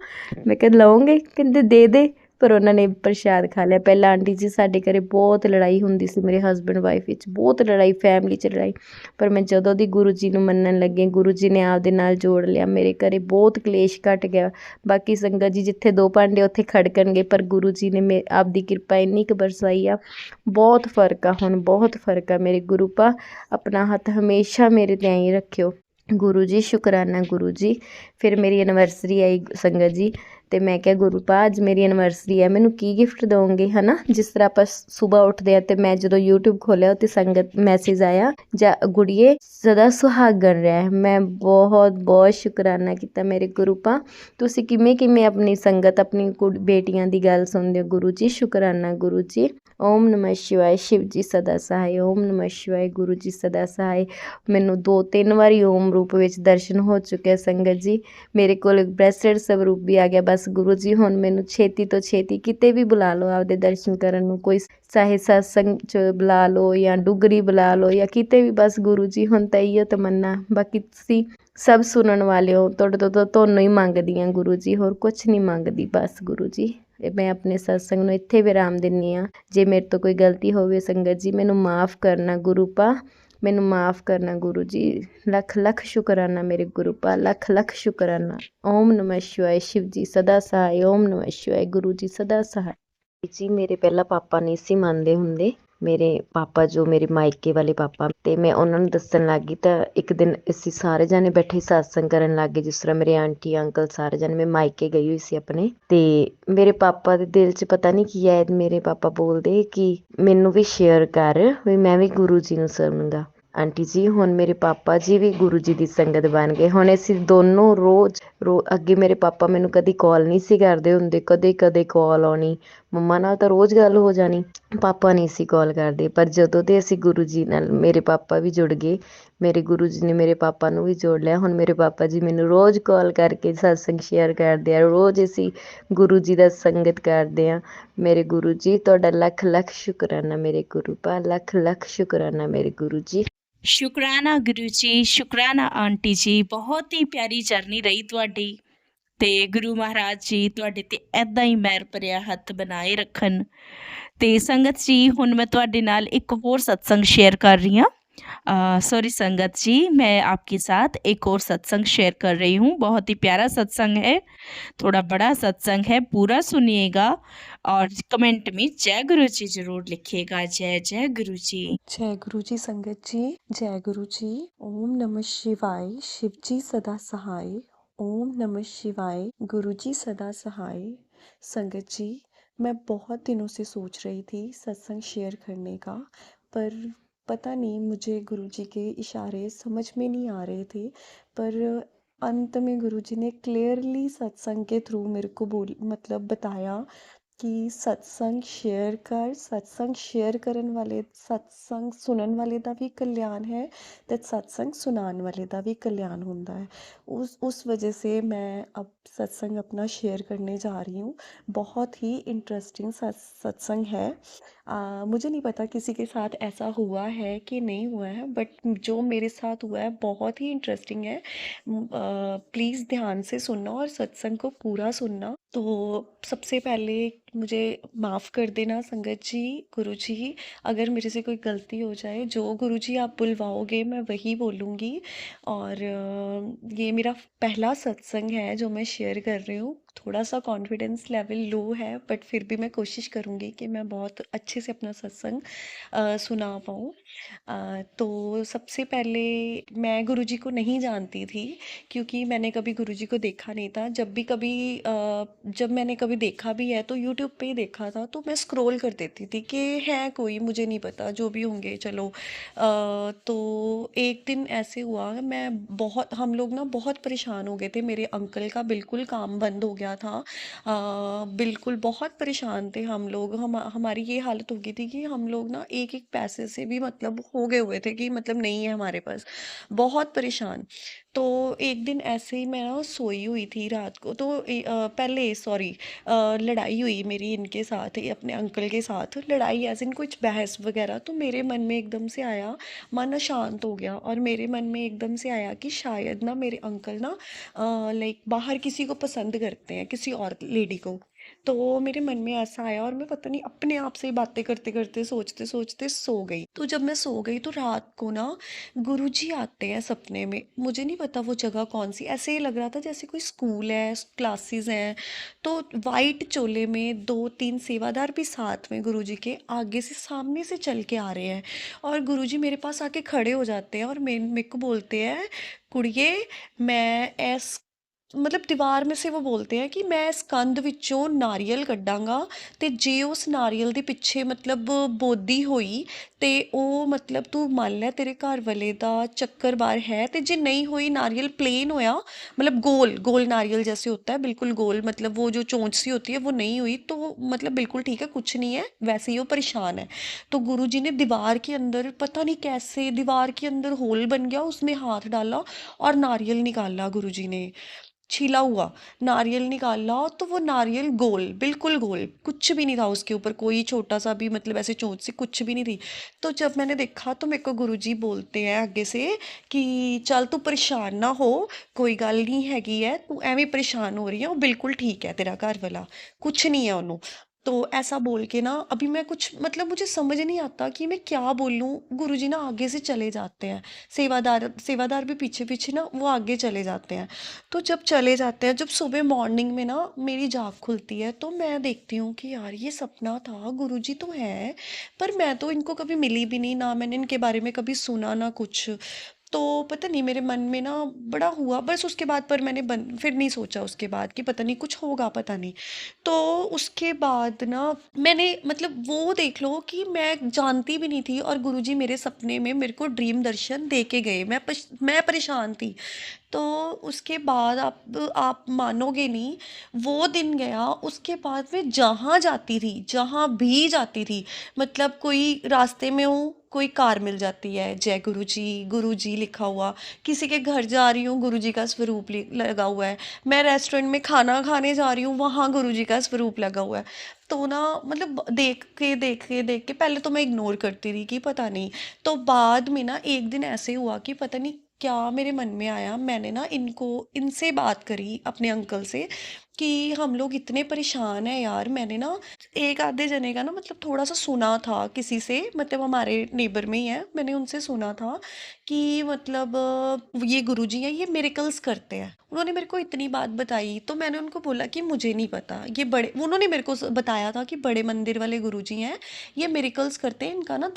ਮੈਂ ਕਿਹਾ ਲਓਗੇ? ਕਹਿੰਦੇ ਦੇ ਦੇ, ਪਰ ਉਹਨਾਂ ਨੇ ਪ੍ਰਸ਼ਾਦ ਖਾ ਲਿਆ। ਪਹਿਲਾਂ ਆਂਟੀ ਜੀ ਸਾਡੇ ਘਰੇ ਬਹੁਤ ਲੜਾਈ ਹੁੰਦੀ ਸੀ, ਮੇਰੇ ਹਸਬੈਂਡ ਵਾਈਫ ਵਿੱਚ ਬਹੁਤ ਲੜਾਈ, ਫੈਮਿਲੀ 'ਚ ਲੜਾਈ, ਪਰ ਮੈਂ ਜਦੋਂ ਦੀ ਗੁਰੂ ਜੀ ਨੂੰ ਮੰਨਣ ਲੱਗੀ, ਗੁਰੂ ਜੀ ਨੇ ਆਪਦੇ ਨਾਲ ਜੋੜ ਲਿਆ, ਮੇਰੇ ਘਰੇ ਬਹੁਤ ਕਲੇਸ਼ ਘੱਟ ਗਿਆ। ਬਾਕੀ ਸੰਗਤ ਜੀ ਜਿੱਥੇ ਦੋ ਭਾਂਡੇ ਉੱਥੇ ਖੜਕਣਗੇ, ਪਰ ਗੁਰੂ ਜੀ ਨੇ ਆਪਦੀ ਕਿਰਪਾ ਇੰਨੀ ਕੁ ਬਰਸਾਈ ਆ, ਬਹੁਤ ਫਰਕ ਆ ਹੁਣ, ਬਹੁਤ ਫਰਕ ਆ। ਮੇਰੇ ਗੁਰੂ ਪਾ ਆਪਣਾ ਹੱਥ ਹਮੇਸ਼ਾ ਮੇਰੇ 'ਤੇ ਐਂ ਰੱਖਿਓ ਗੁਰੂ ਜੀ, ਸ਼ੁਕਰਾਨਾ ਗੁਰੂ ਜੀ। ਫਿਰ ਮੇਰੀ ਐਨੀਵਰਸਰੀ ਆਈ ਸੰਗਤ ਜੀ, ਅਤੇ ਮੈਂ ਕਿਹਾ ਗੁਰੂ ਪਾ ਅੱਜ ਮੇਰੀ ਐਨੀਵਰਸਰੀ ਹੈ, ਮੈਨੂੰ ਕੀ ਗਿਫਟ ਦਿਓਗੇ, ਹੈ ਨਾ? ਜਿਸ ਤਰ੍ਹਾਂ ਆਪਾਂ ਸੁਬਾਹ ਉੱਠਦੇ ਹਾਂ, ਅਤੇ ਮੈਂ ਜਦੋਂ YouTube ਖੋਲ੍ਹਿਆ ਉੱਥੇ ਸੰਗਤ ਮੈਸੇਜ ਆਇਆ ਜਾਂ ਗੁੜੀਏ ਸਦਾ ਸੁਹਾਗਣ ਰਹਿ। ਮੈਂ ਬਹੁਤ ਬਹੁਤ ਸ਼ੁਕਰਾਨਾ ਕੀਤਾ ਮੇਰੇ ਗੁਰੂ ਪਾ, ਤੁਸੀਂ ਕਿਵੇਂ ਕਿਵੇਂ ਆਪਣੀ ਸੰਗਤ, ਆਪਣੀ ਬੇਟੀਆਂ ਦੀ ਗੱਲ ਸੁਣਦੇ ਹੋ ਗੁਰੂ ਜੀ, ਸ਼ੁਕਰਾਨਾ ਗੁਰੂ ਜੀ। ਓਮ ਨਮः ਸ਼ਿਵਾਏ, ਸ਼ਿਵ ਜੀ ਸਦਾ ਸਹਾਏ। ਓਮ ਨਮः ਸ਼ਿਵਾਏ, ਗੁਰੂ ਜੀ ਸਦਾ ਸਹਾਏ। ਮੈਨੂੰ 2-3 ਵਾਰੀ ਓਮ ਰੂਪ ਵਿੱਚ ਦਰਸ਼ਨ ਹੋ ਚੁੱਕਿਆ ਸੰਗਤ ਜੀ। ਮੇਰੇ ਕੋਲ ਬ੍ਰੈਸਲੇਟ ਸਵਰੂਪ ਵੀ ਆ ਗਿਆ। ਬਸ ਗੁਰੂ ਜੀ ਹੁਣ ਮੈਨੂੰ ਛੇਤੀ ਤੋਂ ਛੇਤੀ ਕਿਤੇ ਵੀ ਬੁਲਾ ਲਓ ਆਪਦੇ ਦਰਸ਼ਨ ਕਰਨ ਨੂੰ, ਕੋਈ ਚਾਹੇ ਸਤਸੰਗ 'ਚ ਬੁਲਾ ਲਓ ਜਾਂ ਡੁਗਰੀ ਬੁਲਾ ਲਓ ਜਾਂ ਕਿਤੇ ਵੀ, ਬਸ ਗੁਰੂ ਜੀ ਹੁਣ ਤਾਂ ਇਹੋ ਤਮੰਨਾ। ਬਾਕੀ ਤੁਸੀਂ ਸਭ ਸੁਣਨ ਵਾਲੇ ਹੋ, ਤੁਹਾਡੇ ਤੋਂ ਤੁਹਾਨੂੰ ਹੀ ਮੰਗਦੀ ਹਾਂ ਗੁਰੂ ਜੀ, ਹੋਰ ਕੁਛ ਨਹੀਂ ਮੰਗਦੀ। ਬਸ ਗੁਰੂ ਜੀ ਮੈਂ ਆਪਣੇ ਸਤਸੰਗ ਨੂੰ ਇੱਥੇ ਵਿਰਾਮ ਦਿੰਦੀ ਹਾਂ। ਜੇ ਮੇਰੇ ਤੋਂ ਕੋਈ ਗਲਤੀ ਹੋਵੇ ਸੰਗਤ ਜੀ ਮੈਨੂੰ ਮਾफ़ ਕਰਨਾ ਗੁਰੂ ਪਾ, ਮੈਨੂੰ ਮਾफ़ ਕਰਨਾ ਗੁਰੂ ਜੀ। ਲੱਖ ਲੱਖ ਸ਼ੁਕਰਾਨਾ ਮੇਰੇ ਗੁਰੂ ਪਾ, ਲੱਖ ਲੱਖ ਸ਼ੁਕਰਾਨਾ। ਓਮ ਨਮः ਸ਼ਿਵਾਏ, ਸ਼ਿਵ ਜੀ ਸਦਾ ਸਹਾਏ। ਓਮ ਨਮः ਸ਼ਿਵਾਏ, ਗੁਰੂ ਜੀ ਸਦਾ ਸਹਾਏ। ਜੀ ਮੇਰੇ ਪਹਿਲਾਂ ਪਾਪਾ ਨਹੀਂ ਸੀ ਮੰਨਦੇ ਹੁੰਦੇ, ਮੇਰੇ ਪਾਪਾ ਜੋ ਮੇਰੇ ਮਾਇਕੇ ਵਾਲੇ ਪਾਪਾ, ਅਤੇ ਮੈਂ ਉਹਨਾਂ ਨੂੰ ਦੱਸਣ ਲੱਗ ਗਈ ਤਾਂ ਇੱਕ ਦਿਨ ਅਸੀਂ ਸਾਰੇ ਜਾਣੇ ਬੈਠੇ ਸਤਸੰਗ ਕਰਨ ਲੱਗ ਗਏ, ਜਿਸ ਤਰ੍ਹਾਂ ਮੇਰੇ ਆਂਟੀ ਅੰਕਲ ਸਾਰੇ ਜਾਣੇ। ਮੈਂ ਮਾਇਕੇ ਗਈ ਹੋਈ ਸੀ ਆਪਣੇ, ਅਤੇ ਮੇਰੇ ਪਾਪਾ ਦੇ ਦਿਲ 'ਚ ਪਤਾ ਨਹੀਂ ਕੀ ਹੈ, ਮੇਰੇ ਪਾਪਾ ਬੋਲਦੇ ਕਿ ਮੈਨੂੰ ਵੀ ਸ਼ੇਅਰ ਕਰ ਵੀ ਮੈਂ ਵੀ ਗੁਰੂ ਜੀ ਨੂੰ ਸੁਣੂੰਗਾ। ਆਂਟੀ ਜੀ ਹੁਣ ਮੇਰੇ ਪਾਪਾ ਜੀ ਵੀ ਗੁਰੂ ਜੀ ਦੀ ਸੰਗਤ ਬਣ ਗਏ। ਹੁਣ ਅਸੀਂ ਦੋਨੋਂ ਰੋਜ਼ ਅੱਗੇ ਮੇਰੇ ਪਾਪਾ ਮੈਨੂੰ ਕਦੀ ਕਾਲ ਨਹੀਂ ਸੀ ਕਰਦੇ ਹੁੰਦੇ, ਕਦੇ ਕਦੇ ਕਾਲ ਆਉਣੀ, ਮੰਮਾ ਨਾਲ ਤਾਂ ਰੋਜ਼ ਗੱਲ ਹੋ ਜਾਣੀ, ਪਾਪਾ ਨਹੀਂ ਸੀ ਕਾਲ ਕਰਦੇ। ਪਰ ਜਦੋਂ ਦੇ ਅਸੀਂ ਗੁਰੂ ਜੀ ਨਾਲ, ਮੇਰੇ ਪਾਪਾ ਵੀ ਜੁੜ ਗਏ, ਮੇਰੇ ਗੁਰੂ ਜੀ ਨੇ ਮੇਰੇ ਪਾਪਾ ਨੂੰ ਵੀ ਜੋੜ ਲਿਆ। ਹੁਣ ਮੇਰੇ ਪਾਪਾ ਜੀ ਮੈਨੂੰ ਰੋਜ਼ ਕਾਲ ਕਰਕੇ ਸਤਸੰਗ ਸ਼ੇਅਰ ਕਰਦੇ ਆ, ਰੋਜ਼ ਅਸੀਂ ਗੁਰੂ ਜੀ ਦਾ ਸੰਗਤ ਕਰਦੇ ਹਾਂ। ਮੇਰੇ ਗੁਰੂ ਜੀ ਤੁਹਾਡਾ ਲੱਖ ਲੱਖ ਸ਼ੁਕਰਾਨਾ ਮੇਰੇ ਗੁਰੂ ਪਾ, ਲੱਖ ਲੱਖ ਸ਼ੁਕਰਾਨਾ ਮੇਰੇ ਗੁਰੂ ਜੀ। ਸ਼ੁਕਰਾਨਾ ਗੁਰੂ ਜੀ, ਸ਼ੁਕਰਾਨਾ ਆਂਟੀ ਜੀ। ਬਹੁਤ ਹੀ ਪਿਆਰੀ ਜਰਨੀ ਰਹੀ ਤੁਹਾਡੀ, ਅਤੇ ਗੁਰੂ ਮਹਾਰਾਜ ਜੀ ਤੁਹਾਡੇ 'ਤੇ ਇੱਦਾਂ ਹੀ ਮਿਹਰ ਭਰਿਆ ਹੱਥ ਬਣਾਏ ਰੱਖਣ। ਅਤੇ ਸੰਗਤ ਜੀ ਹੁਣ ਮੈਂ ਤੁਹਾਡੇ ਨਾਲ ਇੱਕ ਹੋਰ ਸਤਸੰਗ शेयर कर रही हूँ। सॉरी संगत जी, मैं आपके साथ एक और सत्संग शेयर कर रही हूँ। बहुत ही प्यारा सत्संग है, थोड़ा बड़ा सत्संग है, पूरा सुनिएगा और कमेंट में जय गुरु जी ज़रूर लिखिएगा। जय जय गुरु जी। जय गुरु जी संगत जी, जय गुरु जी। ओम नमः शिवाय, शिव जी सदा सहाय। ओम नमः शिवाय, गुरु जी सदा सहाय। संगत जी मैं बहुत दिनों से सोच रही थी सत्संग शेयर करने का, पर पता नहीं मुझे गुरु जी के इशारे समझ में नहीं आ रहे थे। पर अंत में गुरुजी ने क्लियरली सत्संग के थ्रू मेरे को बोल मतलब बताया कि सत्संग शेयर ਕਰਨ ਵਾਲੇ ਸਤਸੰਗ ਸੁਣਨ ਵਾਲੇ ਦਾ ਵੀ ਕਲਿਆਣ ਹੈ ਤੇ सत्संग सुनाने वाले का भी कल्याण होता है। उस वजह से मैं अब सत्संग अपना शेयर करने जा रही हूँ। बहुत ही इंटरेस्टिंग सत्संग है। मुझे नहीं पता किसी के साथ ऐसा हुआ है कि नहीं हुआ है, बट जो मेरे साथ हुआ है बहुत ही इंटरेस्टिंग है। प्लीज़ ध्यान से सुनना और सत्संग को पूरा सुनना। तो सबसे पहले मुझे माफ़ कर देना संगत जी, गुरु जी, अगर मेरे से कोई गलती हो जाए। जो गुरु जी आप बुलवाओगे मैं वही बोलूँगी। और ये मेरा पहला सत्संग है जो मैं शेयर कर रही हूँ। थोड़ा सा कॉन्फिडेंस लेवल लो है, बट फिर भी मैं कोशिश करूँगी कि मैं बहुत अच्छे से अपना सत्संग सुना पाऊँ। तो सबसे पहले मैं गुरुजी को नहीं जानती थी, क्योंकि मैंने कभी गुरुजी को देखा नहीं था। जब मैंने कभी देखा भी है तो यूट्यूब पे ही देखा था, तो मैं स्क्रॉल कर देती थी कि है कोई, मुझे नहीं पता, जो भी होंगे चलो। तो एक दिन ऐसे हुआ, हम लोग ना बहुत परेशान हो गए थे। मेरे अंकल का बिल्कुल काम बंद हो गया था। बिल्कुल बहुत परेशान थे हम लोग। हमारी ये हालत हो गई थी कि हम लोग ना एक एक पैसे से भी मतलब हो गए हुए थे कि मतलब नहीं है हमारे पास, बहुत परेशान। तो एक दिन ऐसे ही मैं ना सोई हुई थी रात को, तो पहले सॉरी, लड़ाई हुई मेरी इनके साथ, अपने अंकल के साथ लड़ाई, ऐसे इन कुछ बहस वगैरह। तो मेरे मन में एकदम से आया, मन अशांत हो गया, और मेरे मन में एकदम से आया कि शायद ना मेरे अंकल ना लाइक बाहर किसी को पसंद करते हैं, किसी और लेडी को। तो मेरे मन में ऐसा आया, और मैं पता नहीं अपने आप से ही बातें करते करते सोचते सोचते सो गई। तो जब मैं सो गई तो रात को ना गुरुजी आते हैं सपने में। मुझे नहीं पता वो जगह कौन सी, ऐसे ही लग रहा था जैसे कोई स्कूल है, क्लासेस हैं। तो वाइट चोले में 2-3 सेवादार भी साथ में गुरुजी के आगे से सामने से चल के आ रहे हैं, और गुरुजी मेरे पास आके खड़े हो जाते हैं और मेरे को बोलते हैं, कुड़िए मैं ऐस मतलब दीवार में से वो बोलते हैं कि मैं इस कंध ਵਿੱਚੋਂ ਨਾਰੀਅਲ ਕੱਢਾਂਗਾ, ਤੇ ਜੇ ਉਸ ਨਾਰੀਅਲ ਦੇ ਪਿੱਛੇ ਮਤਲਬ ਬੋਦੀ ਹੋਈ ਤੇ ਉਹ ਮਤਲਬ ਤੂੰ ਮੰਨ ਲੈ ਤੇਰੇ ਘਰ ਵਾਲੇ ਦਾ ਚੱਕਰ ਬਾਰ ਹੈ, ਤੇ ਜੇ नहीं हुई, नारियल प्लेन होया, मतलब गोल गोल नारियल जैसे होता है बिल्कुल गोल, मतलब वो जो चोंच सी होती है वो नहीं हुई, तो मतलब बिल्कुल ठीक है, कुछ नहीं है, वैसे ही वो परेशान है। तो गुरुजी ने दीवार के अंदर पता नहीं कैसे दीवार के अंदर होल बन गया, उसमें हाथ डाला और नारियल निकाला गुरुजी ने, छिला हुआ नारियल निकाला। तो वो नारियल गोल, बिल्कुल गोल, कुछ भी नहीं था उसके ऊपर, कोई छोटा सा भी मतलब ऐसे चोंच सी कुछ भी नहीं थी। तो जब मैंने देखा तो मेरे को गुरुजी बोलते हैं आगे से कि चल तू परेशान ना हो, कोई गल नहीं हैगी है, तू एवें परेशान हो रही है, वो बिल्कुल ठीक है तेरा घर वाला, कुछ नहीं है ਉਹਨੂੰ। तो ऐसा बोल के ना अभी मैं कुछ मतलब मुझे समझ नहीं आता कि मैं क्या बोलूँ। गुरुजी ना आगे से चले जाते हैं, सेवादार भी पीछे पीछे ना वो आगे चले जाते हैं। तो जब चले जाते हैं, जब सुबह मॉर्निंग में ना मेरी जाग खुलती है, तो मैं देखती हूँ कि यार ये सपना था, गुरुजी तो हैं पर मैं तो इनको कभी मिली भी नहीं, ना मैंने इनके बारे में कभी सुना ना कुछ। तो पता नहीं मेरे मन में ना बड़ा हुआ, बस उसके बाद पर मैंने फिर नहीं सोचा उसके बाद कि पता नहीं कुछ होगा, पता नहीं। तो उसके बाद ना मैंने मतलब वो देख लो कि मैं जानती भी नहीं थी, और गुरुजी मेरे सपने में मेरे को ड्रीम दर्शन दे के गए। मैं परेशान थी। तो उसके बाद आप मानोगे नहीं, वो दिन गया, उसके बाद मैं जहाँ जाती थी, जहाँ भी जाती थी, मतलब कोई रास्ते में हूँ, कोई कार मिल जाती है, जय गुरु जी लिखा हुआ, किसी के घर जा रही हूँ, गुरु जी का स्वरूप लगा हुआ है, मैं रेस्टोरेंट में खाना खाने जा रही हूँ, वहाँ गुरु जी का स्वरूप लगा हुआ है। तो ना मतलब देख के पहले तो मैं इग्नोर करती रही कि पता नहीं। तो बाद में ना एक दिन ऐसे हुआ कि पता नहीं क्या मेरे मन में आया, मैंने ना इनसे बात करी अपने अंकल से कि हम लोग इतने परेशान हैं यार। मैंने ना एक आधे जने का ना मतलब थोड़ा सा सुना था किसी से, मतलब हमारे नेबर में ही है, मैंने उनसे सुना था कि मतलब ये गुरुजी हैं, ये मिरेकल्स करते हैं। उन्होंने मेरे को इतनी बात बताई, तो मैंने उनको बोला कि मुझे नहीं पता, ये बड़े, उन्होंने मेरे को बताया था कि बड़े मंदिर वाले गुरुजी हैं, ये मिरेकल्स करते हैं, इनका ना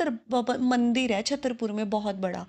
मंदिर है छतरपुर में बहुत बड़ा।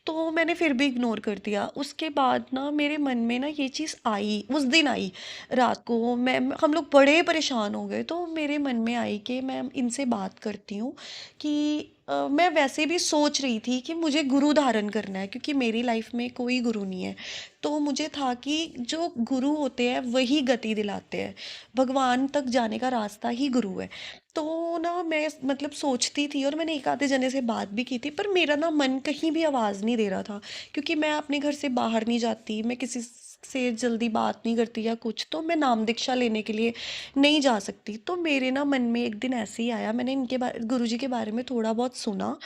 तो मैंने फिर भी इग्नोर कर दिया। उसके बाद ना मेरे मन में ना ये चीज़ आई, उस दिन आई रात को, हम लोग बड़े परेशान हो गए। तो मेरे मन में आई कि मैं इनसे बात करती हूँ कि मैं वैसे भी सोच रही थी कि मुझे गुरु धारण करना है, क्योंकि मेरी लाइफ में कोई गुरु नहीं है। तो मुझे था कि जो गुरु होते हैं वही गति दिलाते हैं, भगवान तक जाने का रास्ता ही गुरु है। तो ना मैं मतलब सोचती थी, और मैंने एक आधे जने से बात भी की थी, पर मेरा ना मन कहीं भी आवाज़ नहीं दे रहा था, क्योंकि मैं अपने घर से बाहर नहीं जाती, मैं किसी से जल्दी बात नहीं करती या कुछ, तो मैं नाम दीक्षा लेने के लिए नहीं जा सकती। तो मेरे ना मन में एक दिन ऐसे ही आया, मैंने इनके बारे गुरुजी के बारे में थोड़ा बहुत सुना।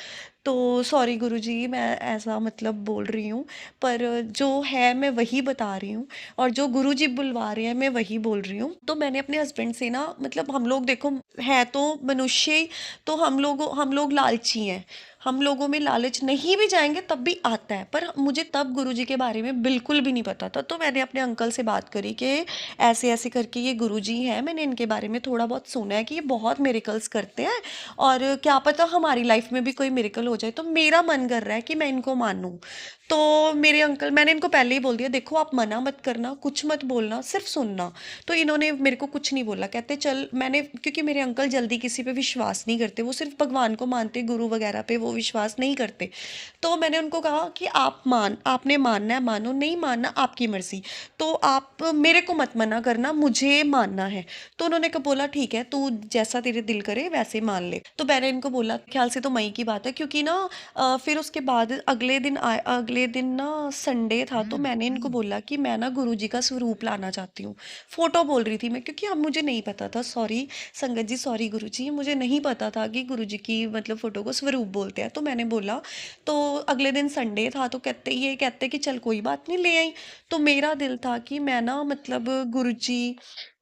तो सॉरी गुरुजी, मैं ऐसा मतलब बोल रही हूँ, पर जो है मैं वही बता रही हूँ, और जो गुरुजी बुलवा रहे हैं मैं वही बोल रही हूँ। तो मैंने अपने हस्बैंड से ना, मतलब हम लोग देखो है तो मनुष्य ही, तो हम लोग लालची हैं। हम लोगों में लालच नहीं भी जाएंगे तब भी आता है, पर मुझे तब गुरुजी के बारे में बिल्कुल भी नहीं पता था। तो मैंने अपने अंकल से बात करी कि ऐसे ऐसे करके ये गुरुजी हैं, मैंने इनके बारे में थोड़ा बहुत सुना है कि ये बहुत मिरेकल्स करते हैं, और क्या पता हमारी लाइफ में भी कोई मिरेकल हो जाए। तो मेरा मन कर रहा है कि मैं इनको मानूं। तो मेरे अंकल, मैंने इनको पहले ही बोल दिया, देखो आप मना मत करना, कुछ मत बोलना, सिर्फ सुनना। तो इन्होंने मेरे को कुछ नहीं बोला, कहते चल। मैंने, क्योंकि मेरे अंकल जल्दी किसी पे विश्वास नहीं करते, वो सिर्फ भगवान को मानते, गुरु वगैरह पे वो विश्वास नहीं करते। तो मैंने उनको कहा कि आपने मानना है मानो, नहीं मानना आपकी मर्जी, तो आप मेरे को मत मना करना, मुझे मानना है। तो उन्होंने कहा, बोला ठीक है, तू जैसा तेरे दिल करे वैसे मान ले। तो मैंने इनको बोला, ख्याल से तो मई की बात है, क्योंकि ना फिर उसके बाद अगले दिन ना संडे था। तो मैंने इनको बोला कि मैं ना गुरुजी का स्वरूप लाना चाहती हूँ। फोटो बोल रही थी मैं, क्योंकि अब मुझे नहीं पता था, सॉरी संगत जी, सॉरी गुरुजी, मुझे नहीं पता था कि गुरुजी की मतलब फोटो को स्वरूप बोलते हैं। तो मैंने बोला, तो अगले दिन संडे था, तो कहते कि चल कोई बात नहीं, ले आई। तो मेरा दिल था कि मैं ना मतलब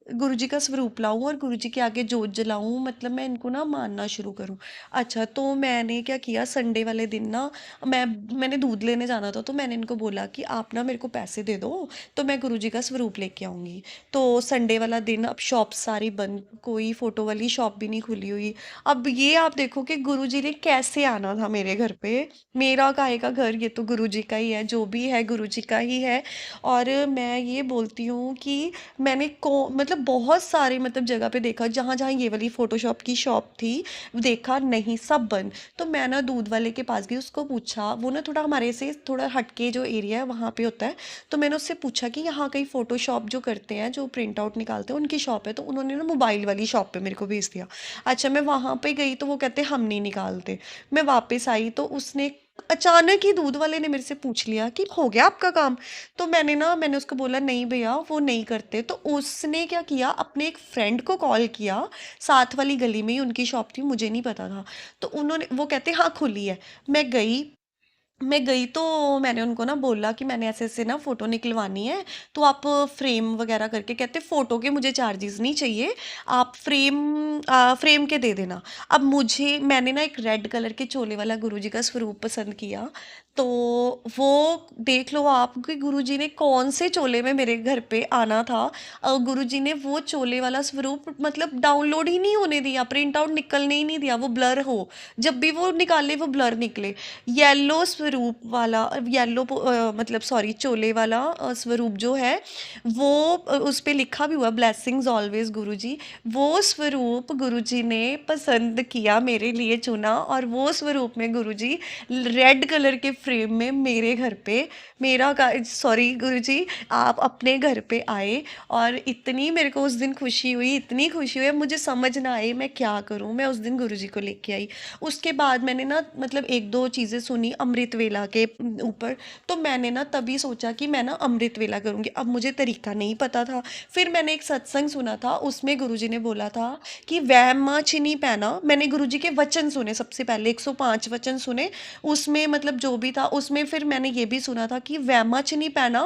गुरुजी का स्वरूप लाऊं और गुरुजी के आगे जोत जलाऊं, मतलब मैं इनको ना मानना शुरू करूं। अच्छा, तो मैंने क्या किया, संडे वाले दिन ना मैंने दूध लेने जाना था, तो मैंने इनको बोला कि आप ना मेरे को पैसे दे दो, तो मैं गुरुजी का स्वरूप लेके आऊंगी। तो संडे वाला दिन, अब शॉप सारी बंद, कोई फोटो वाली शॉप भी नहीं खुली हुई। अब ये आप देखो कि गुरुजी ने कैसे आना था मेरे घर पे। मेरा काहे का घर, ये तो गुरुजी का ही है, जो भी है गुरुजी का ही है। और मैं ये बोलती हूँ कि मैंने को मतलब बहुत सारे मतलब जगह पे देखा, जहाँ जहाँ ये वाली फोटोशॉप की शॉप थी, देखा नहीं, सब बंद। तो मैं ना दूध वाले के पास गई, उसको पूछा, वो ना थोड़ा हमारे से थोड़ा हटके जो एरिया है वहाँ पे होता है। तो मैंने उससे पूछा कि यहाँ कहीं फोटोशॉप जो करते हैं, जो प्रिंट आउट निकालते हैं, उनकी शॉप है। तो उन्होंने ना मोबाइल वाली शॉप पे मेरे को भेज दिया। अच्छा, मैं वहाँ पे गई तो वो कहते हम नहीं निकालते। मैं वापस आई तो उसने अचानक ही, दूध वाले ने मेरे से पूछ लिया कि हो गया आपका काम। तो मैंने उसको बोला, नहीं भैया वो नहीं करते। तो उसने क्या किया, अपने एक फ्रेंड को कॉल किया, साथ वाली गली में ही उनकी शॉप थी, मुझे नहीं पता था। तो वो कहते हाँ खुली है। मैं गई तो मैंने उनको ना बोला कि मैंने ऐसे ऐसे ना फ़ोटो निकलवानी है, तो आप फ्रेम वगैरह करके, कहते फ़ोटो के मुझे चार्जेस नहीं चाहिए, आप फ्रेम के दे देना। अब मैंने ना एक रेड कलर के चोले वाला गुरुजी का स्वरूप पसंद किया। तो वो देख लो आप कि गुरुजी ने कौन से चोले में मेरे घर पे आना था। गुरुजी ने वो चोले वाला स्वरूप मतलब डाउनलोड ही नहीं होने दिया, प्रिंट आउट निकलने ही नहीं दिया, वो ब्लर हो, जब भी वो निकाले वो ब्लर निकले। येलो स्वरूप वाला, मतलब सॉरी चोले वाला स्वरूप जो है, वो उस पे लिखा भी हुआ ब्लेसिंग्स ऑलवेज गुरुजी। वो स्वरूप गुरुजी ने पसंद किया, मेरे लिए चुना, और वो स्वरूप में गुरुजी रेड कलर के फ्रेम में मेरे घर पे, मेरा का सॉरी गुरुजी, आप अपने घर पे आए। और इतनी मेरे को उस दिन खुशी हुई, इतनी खुशी हुई, मुझे समझ ना आई मैं क्या करूं। मैं उस दिन गुरुजी को लेके आई। उसके बाद मैंने ना मतलब एक दो चीज़ें सुनी अमृत वेला के ऊपर। तो मैंने ना तभी सोचा कि मैं ना अमृत वेला करूँगी। अब मुझे तरीका नहीं पता था। फिर मैंने एक सत्संग सुना था, उसमें गुरुजी ने बोला था कि वहमा चिनी पैना। मैंने गुरुजी के वचन सुने, सबसे पहले 105 वचन सुने, उसमें मतलब जो भी था उसमें। फिर मैंने ये भी सुना था कि वहमा चिनी पैना,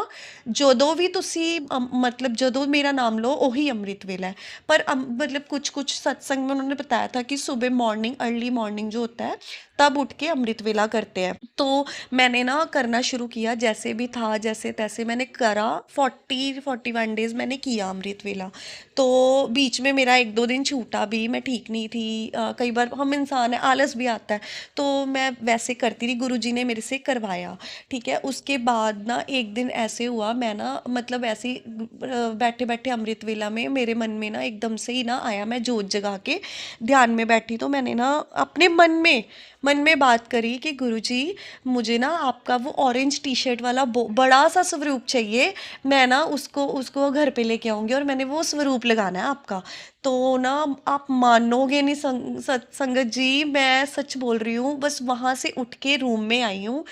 ਜਦੋਂ ਵੀ ਤੁਸੀਂ मतलब ਜਦੋਂ मेरा नाम लो वही अमृत वेला है। पर मतलब कुछ कुछ सत्संग में उन्होंने बताया था कि सुबह मॉर्निंग, अर्ली मॉर्निंग जो होता है, तब उठ के अमृत वेला करते हैं। तो मैंने ना करना शुरू किया, जैसे भी था जैसे तैसे मैंने करा। 41 डेज़ मैंने किया अमृत वेला। तो बीच में मेरा 1-2 दिन छूटा भी, मैं ठीक नहीं थी। कई बार हम इंसान हैं, आलस भी आता है, तो मैं वैसे करती रही। गुरुजी ने मेरे से करवाया, ठीक है। उसके बाद ना एक दिन ऐसे हुआ, मैं ना मतलब ऐसे ही बैठे बैठे अमृत वेला में मेरे मन में ना एकदम से ही ना आया, मैं जोत जगा के ध्यान में बैठी, तो मैंने ना अपने मन में बात करी कि गुरुजी, मुझे ना आपका वो ऑरेंज टी शर्ट वाला बड़ा सा स्वरूप चाहिए। मैं ना उसको उसको घर पे लेके आऊँगी और मैंने वो स्वरूप लगाना है आपका। तो ना आप मानोगे नहीं संगत जी, मैं सच बोल रही हूँ, बस वहाँ से उठ के रूम में आई हूँ।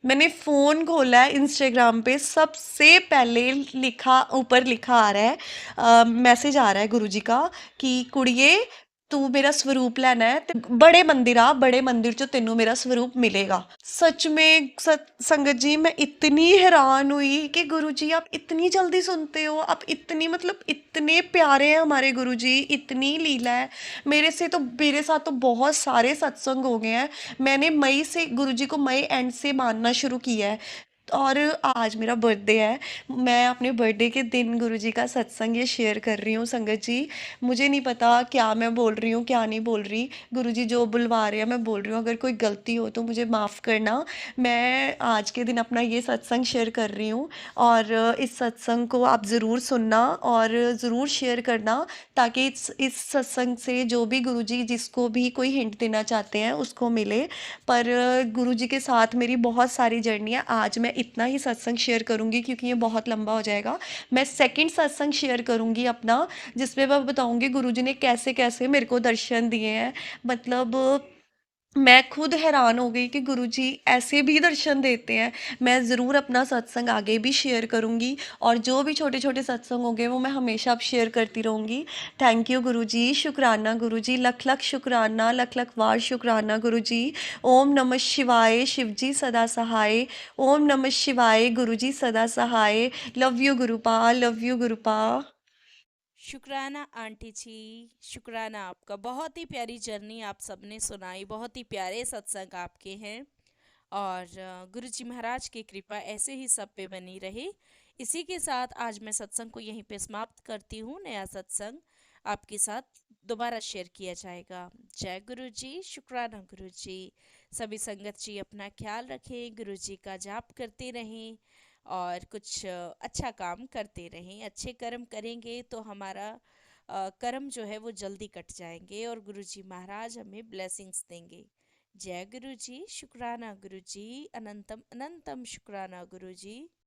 मैंने फ़ोन खोला है, इंस्टाग्राम पे सबसे पहले लिखा, ऊपर लिखा आ रहा है, मैसेज आ रहा है गुरुजी का कि कुड़िए, तू मेरा स्वरूप लेना है ते बड़े मंदिर आ, बड़े मंदिर चो तेनू मेरा स्वरूप मिलेगा। सच में संगत जी, मैं इतनी हैरान हुई कि गुरुजी आप इतनी जल्दी सुनते हो, आप इतनी मतलब इतने प्यारे हैं हमारे गुरुजी, इतनी लीला है। मेरे साथ तो बहुत सारे सत्संग हो गए हैं। मैंने मई से गुरुजी को मई एंड से मानना शुरू किया है, और आज मेरा बर्थडे है। मैं अपने बर्थडे के दिन गुरुजी का सत्संग ये शेयर कर रही हूँ संगत जी। मुझे नहीं पता क्या मैं बोल रही हूँ, क्या नहीं बोल रही। गुरुजी जो बुलवा रहे हैं मैं बोल रही हूँ, अगर कोई गलती हो तो मुझे माफ़ करना। मैं आज के दिन अपना ये सत्संग शेयर कर रही हूँ, और इस सत्संग को आप ज़रूर सुनना और ज़रूर शेयर करना, ताकि इस सत्संग से जो भी गुरुजी जिसको भी कोई हिंट देना चाहते हैं उसको मिले। पर गुरुजी के साथ मेरी बहुत सारी जर्नी है। आज मैं इतना ही सत्संग शेयर करूँगी क्योंकि ये बहुत लंबा हो जाएगा। मैं सेकंड सत्संग शेयर करूँगी अपना, जिसमें मैं बताऊँगी गुरुजी ने कैसे कैसे मेरे को दर्शन दिए हैं। मतलब मैं खुद हैरान हो गई कि गुरुजी ऐसे भी दर्शन देते हैं। मैं ज़रूर अपना सत्संग आगे भी शेयर करूँगी, और जो भी छोटे छोटे सत्संग होंगे वो मैं हमेशा अब शेयर करती रहूँगी। थैंक यू गुरुजी, शुक्राना गुरुजी, लख लख शुक्राना, लख लख वार शुक्राना गुरुजी। ओम नमः शिवाय, शिवजी सदा सहाय। ओम नमः शिवाय, गुरुजी सदा सहाय। लव यू गुरुपा, लव यू गुरुपा। शुक्राना आंटी जी, शुक्राना आपका। बहुत ही प्यारी जर्नी आप सबने सुनाई, बहुत ही प्यारे सत्संग आपके हैं। और गुरु जी महाराज की कृपा ऐसे ही सब पे बनी रहे। इसी के साथ आज मैं सत्संग को यहीं पे समाप्त करती हूँ। नया सत्संग आपके साथ दोबारा शेयर किया जाएगा। जय गुरु जी, शुक्राना गुरु जी। सभी संगत जी अपना ख्याल रखें, गुरु जी का जाप करते रहें और कुछ अच्छा काम करते रहें। अच्छे कर्म करेंगे तो हमारा कर्म जो है वो जल्दी कट जाएंगे और गुरु जी महाराज हमें ब्लेसिंग्स देंगे। जय गुरु जी, शुक्राना गुरु जी, अनंतम अनंतम शुक्राना गुरु जी।